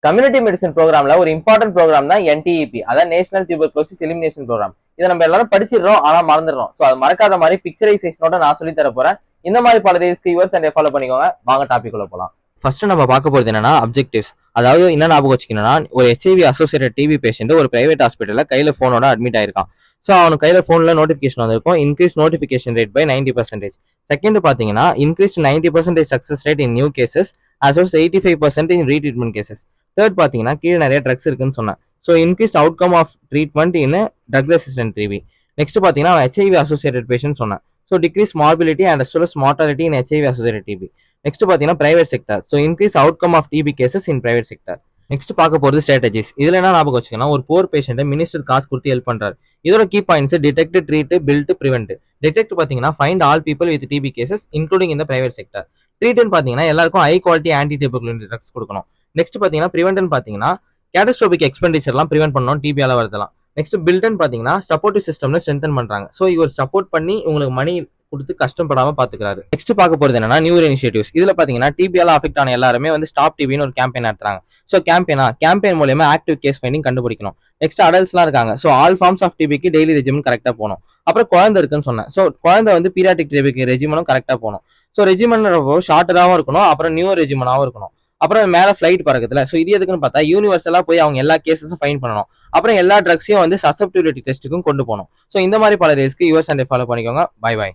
Community medicine ப்ரோக்ராம்ல ஒரு important program தான் NTEP, அதான் நேஷனல் டியூபர்குலோசிஸ் எலிமினேஷன் ப்ரோக்ராம். இதை நம்ம எல்லாரும் படிச்சிடறோம், ஆனா மறந்துடுறோம். ஸோ அது மறக்காத மாதிரி பிக்சரைசேஷனோட நான் சொல்லி தர போறேன். இந்த மாதிரி பல ரீல்ஸ்க்கு யூவர்ஸ் அண்ட் ஃபாலோ பண்ணிக்கோங்க. வாங்க டாபிக் உள்ள போலாம். ஃபர்ஸ்ட் நம்ம பார்க்க போறது என்னன்னா அப்ஜெக்டிவ்ஸ். அதாவது என்ன ஞாபகம் வச்சுக்கணும்னா, ஒரு HIV அசோசியேட்டட் டிபி பேஷண்ட் ஒரு பிரைவேட் ஹாஸ்பிட்டல்ல கையில போனோட அட்மிட் ஆயிருக்கான். ஸோ அவனுக்கு கையில போன்ல நோட்டிபிகேஷன் வந்திருக்கும், increase notification rate by 90%. Second பாத்தீங்கன்னா increase 90% success rate in new cases as well as 85% in retreatment cases. Third பாத்தீங்கன்னா கீழே நிறைய ட்ரக்ஸ் இருக்குன்னு சொன்னேன். So increase outcome of treatment in drug resistant TB. Next பாத்தீங்கன்னா HIV அசோசியேட்டட் பேஷண்ட் சொன்னேன். So decrease morbidity and as well as mortality in HIV associated TB. Next பாத்தீங்கன்னா private sector. So increase outcome of TB cases in private sector. Next பார்க்க போறது strategies. இதுல என்ன ஞாபகம் வச்சுக்கணும், ஒரு போர் பேஷண்ட் மினிஸ்டர் காசு கொடுத்து ஹெல்ப் பண்றாரு. இதோட key points detect, treat, build, prevent. Detect பாத்தீங்கன்னா find all people with TB cases including இந்த பிரைவேட் செக்டர். ட்ரீட்னு பாத்தீங்கன்னா எல்லாருக்கும் high quality anti tuberculosis drugs கொடுக்கணும். நெக்ஸ்ட் பாத்தீங்கன்னா பிரிவென்ட்னு பாத்தீங்கன்னா கேட்டஸ்ட்ரோபிக் எக்ஸ்பெண்டிச்சர்லாம் பிரிவென்ட் பண்ணணும், டிபியால வரதெல்லாம். நெக்ஸ்ட் பில்ட்னு பாத்தீங்கன்னா சப்போர்ட்டிவ் சிஸ்டம்ல ஸ்ட்ரென்தன் பண்றாங்க. ஸோ இவர் சப்போர்ட் பண்ணி உங்களுக்கு மணி கொடுத்து கஷ்டப்படாம பாத்துக்கிறாரு. நெக்ஸ்ட் பார்க்க போறது என்னன்னா நியூ இனிஷியேட்டிவ்ஸ். இதுல பாத்தீங்கன்னா டிபியால அஃபெக்ட் ஆன எல்லாருமே வந்து ஸ்டாப் டிபின்னு ஒரு கேம்பெயின் நடத்துறாங்க. ஸோ கேம்பெயின் மூலமா ஆக்டிவ் கேஸ் ஃபைண்டிங் கண்டுபிடிக்கணும். நெக்ஸ்ட் அடல்ட்ஸ்லாம் இருக்காங்க. ஸோ ஆல் ஃபார்ம்ஸ் ஆஃப் டிபிக்கு டெய்லி ரெஜிமெண்ட் கரெக்டா போகணும். அப்புறம் குழந்தை இருக்குன்னு சொன்னேன். ஸோ குழந்தை வந்து பீரியாடிக் டிபிக்கு ரெஜிமெண்டும் கரெக்டா போகணும். ஸோ ரெஜிமெண்ட் ஷார்ட்டராகவும் இருக்கணும், அப்புறம் நியூ ரெஜிமெண்டாகவும் இருக்கணும். அப்புறம் மேல ஃபிளைட் பறக்குதுல, ஸோ இது எதுக்குன்னு பார்த்தா யூனிவர்சலா போய் அவங்க எல்லா கேசஸும் ஃபைன் பண்ணணும். அப்புறம் எல்லா ட்ரக்ஸையும் வந்து சசப்டிபிலிட்டி டெஸ்ட்டுக்கும் கொண்டு போகணும். ஸோ இந்த மாதிரி பல ரீல்ஸ்க்கு யூஎஸ் அண்ட் ஃபாலோ பண்ணிக்கோங்க. Bye by.